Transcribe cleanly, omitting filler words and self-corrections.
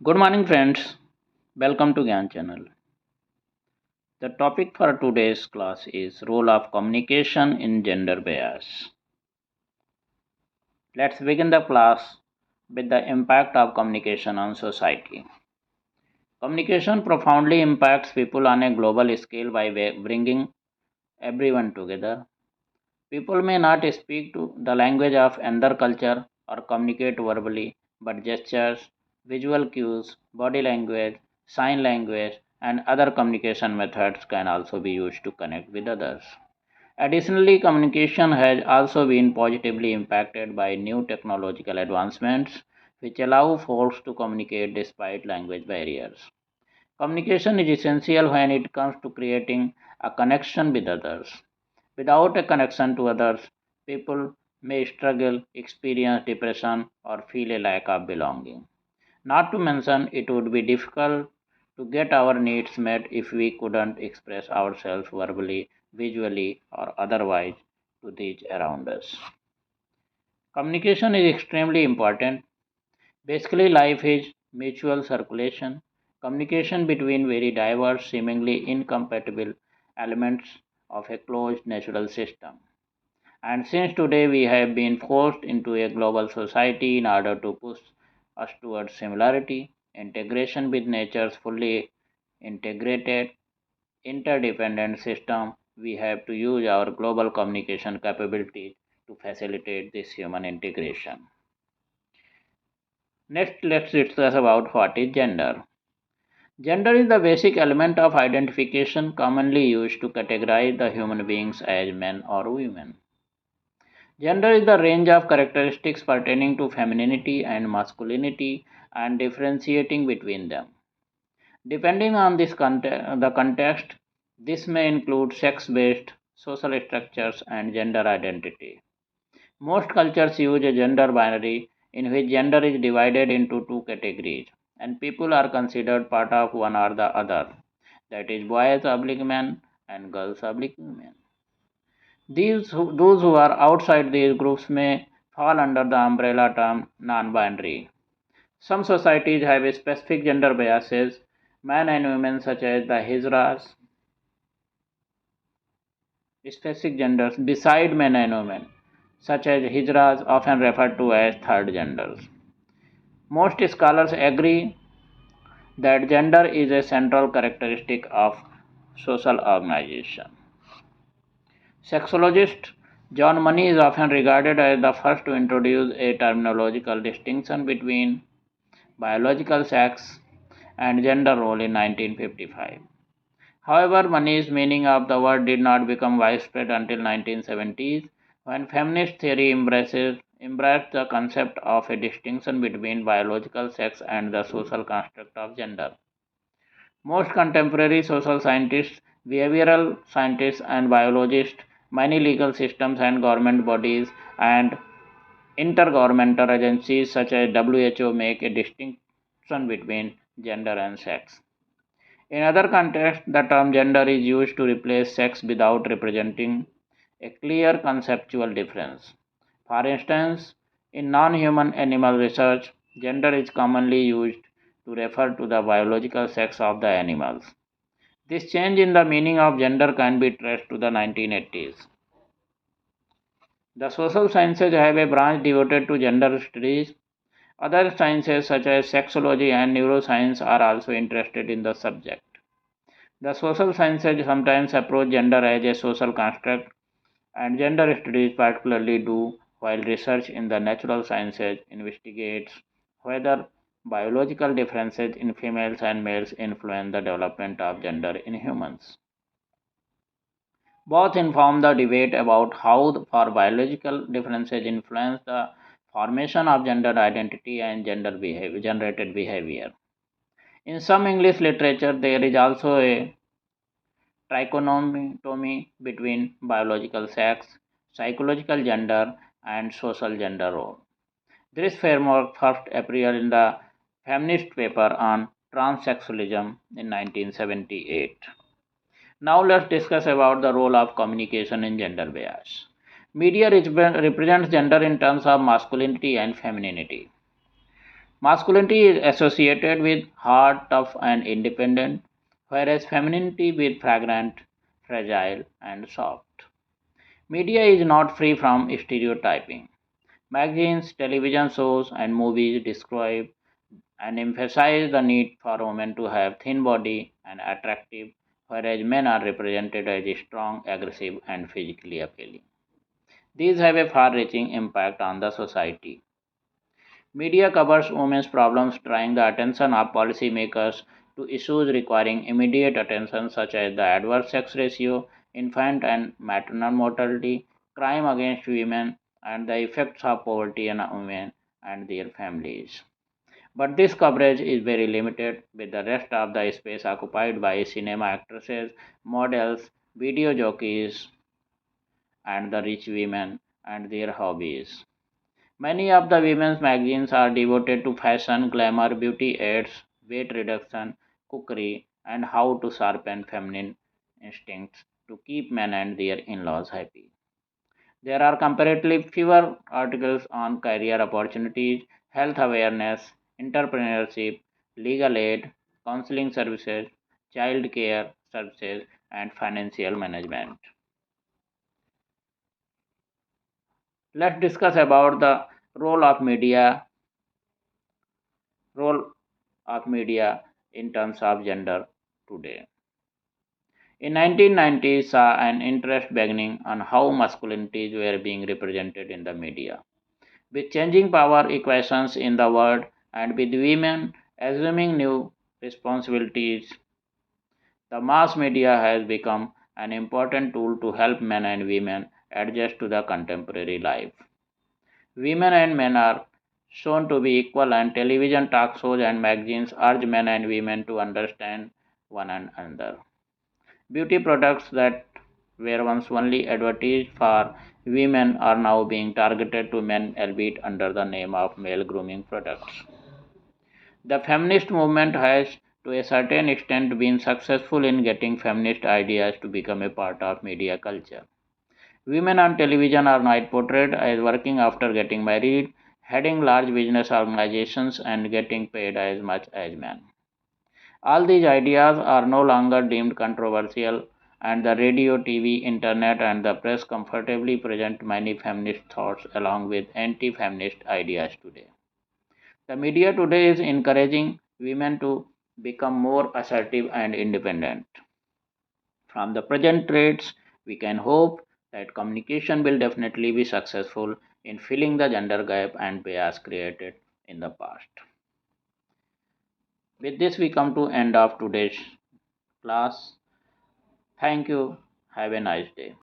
Good morning, friends. Welcome to Gyan channel. The topic for today's class is role of communication in gender bias. Let's begin the class with the impact of communication on society. Communication profoundly impacts people on a global scale by bringing everyone together. People may not speak to the language of another culture or communicate verbally, but gestures, visual cues, body language, sign language, and other communication methods can also be used to connect with others. Additionally, communication has also been positively impacted by new technological advancements, which allow folks to communicate despite language barriers. Communication is essential when it comes to creating a connection with others. Without a connection to others, people may struggle, experience depression, or feel a lack of belonging. Not to mention, it would be difficult to get our needs met if we couldn't express ourselves verbally, visually, or otherwise to those around us. Communication is extremely important. Basically, life is mutual circulation, communication between very diverse, seemingly incompatible elements of a closed natural system. And since today we have been forced into a global society in order to push us towards similarity, integration with nature's fully integrated, interdependent system, we have to use our global communication capabilities to facilitate this human integration. Next, let's discuss about what is gender. Gender is the basic element of identification commonly used to categorize the human beings as men or women. Gender is the range of characteristics pertaining to femininity and masculinity and differentiating between them. Depending on the context, this may include sex based social structures and gender identity. Most cultures use a gender binary in which gender is divided into two categories, and people are considered part of one or the other, that is, boys oblique men and girls oblique women. Those who are outside these groups may fall under the umbrella term non-binary. Some societies have a specific gender biases. Men and women, such as the Hijras, specific genders beside men and women, such as Hijras, often referred to as third genders. Most scholars agree that gender is a central characteristic of social organization. Sexologist John Money is often regarded as the first to introduce a terminological distinction between biological sex and gender role in 1955. However, Money's meaning of the word did not become widespread until 1970s when feminist theory embraced the concept of a distinction between biological sex and the social construct of gender. Most contemporary social scientists, behavioral scientists, and biologists, many legal systems and government bodies, and intergovernmental agencies such as WHO make a distinction between gender and sex. In other contexts, the term gender is used to replace sex without representing a clear conceptual difference. For instance, in non human animal research, gender is commonly used to refer to the biological sex of the animals. This change in the meaning of gender can be traced to the 1980s. The social sciences have a branch devoted to gender studies. Other sciences such as sexology and neuroscience are also interested in the subject. The social sciences sometimes approach gender as a social construct, and gender studies particularly do, while research in the natural sciences investigates whether biological differences in females and males influence the development of gender in humans. Both inform the debate about how for biological differences influence the formation of gender identity and generated behavior. In some English literature, there is also a trichotomy between biological sex, psychological gender, and social gender role. This framework first appeared in the feminist paper on transsexualism in 1978. Now let's discuss about the role of communication in gender bias. Media represents gender in terms of masculinity and femininity. Masculinity is associated with hard, tough, and independent, whereas femininity with fragrant, fragile, and soft. Media is not free from stereotyping. Magazines, television shows, and movies describe and emphasize the need for women to have thin body and attractive, whereas men are represented as strong, aggressive, and physically appealing. These have a far-reaching impact on the society. Media covers women's problems, drawing the attention of policymakers to issues requiring immediate attention, such as the adverse sex ratio, infant and maternal mortality, crime against women, and the effects of poverty on women and their families. But this coverage is very limited, with the rest of the space occupied by cinema actresses, models, video jockeys, and the rich women and their hobbies. Many of the women's magazines are devoted to fashion, glamour, beauty aids, weight reduction, cookery, and how to sharpen feminine instincts to keep men and their in laws happy. There are comparatively fewer articles on career opportunities, health awareness, entrepreneurship, legal aid, counseling services, child care services, and financial management. Let's discuss about the role of media role of media in terms of gender today. In 1990s saw an interest beginning on how masculinities were being represented in the media. With changing power equations in the world and with women assuming new responsibilities, the mass media has become an important tool to help men and women adjust to the contemporary life. Women and men are shown to be equal, and television talk shows and magazines urge men and women to understand one another. Beauty products that were once only advertised for women are now being targeted to men, albeit under the name of male grooming products. The feminist movement has, to a certain extent, been successful in getting feminist ideas to become a part of media culture. Women on television are now portrayed as working after getting married, heading large business organizations, and getting paid as much as men. All these ideas are no longer deemed controversial, and the radio, TV, internet, and the press comfortably present many feminist thoughts along with anti feminist ideas today. The media today is encouraging women to become more assertive and independent. From the present traits, we can hope that communication will definitely be successful in filling the gender gap and bias created in the past. With this, we come to end of today's class. Thank you. Have a nice day.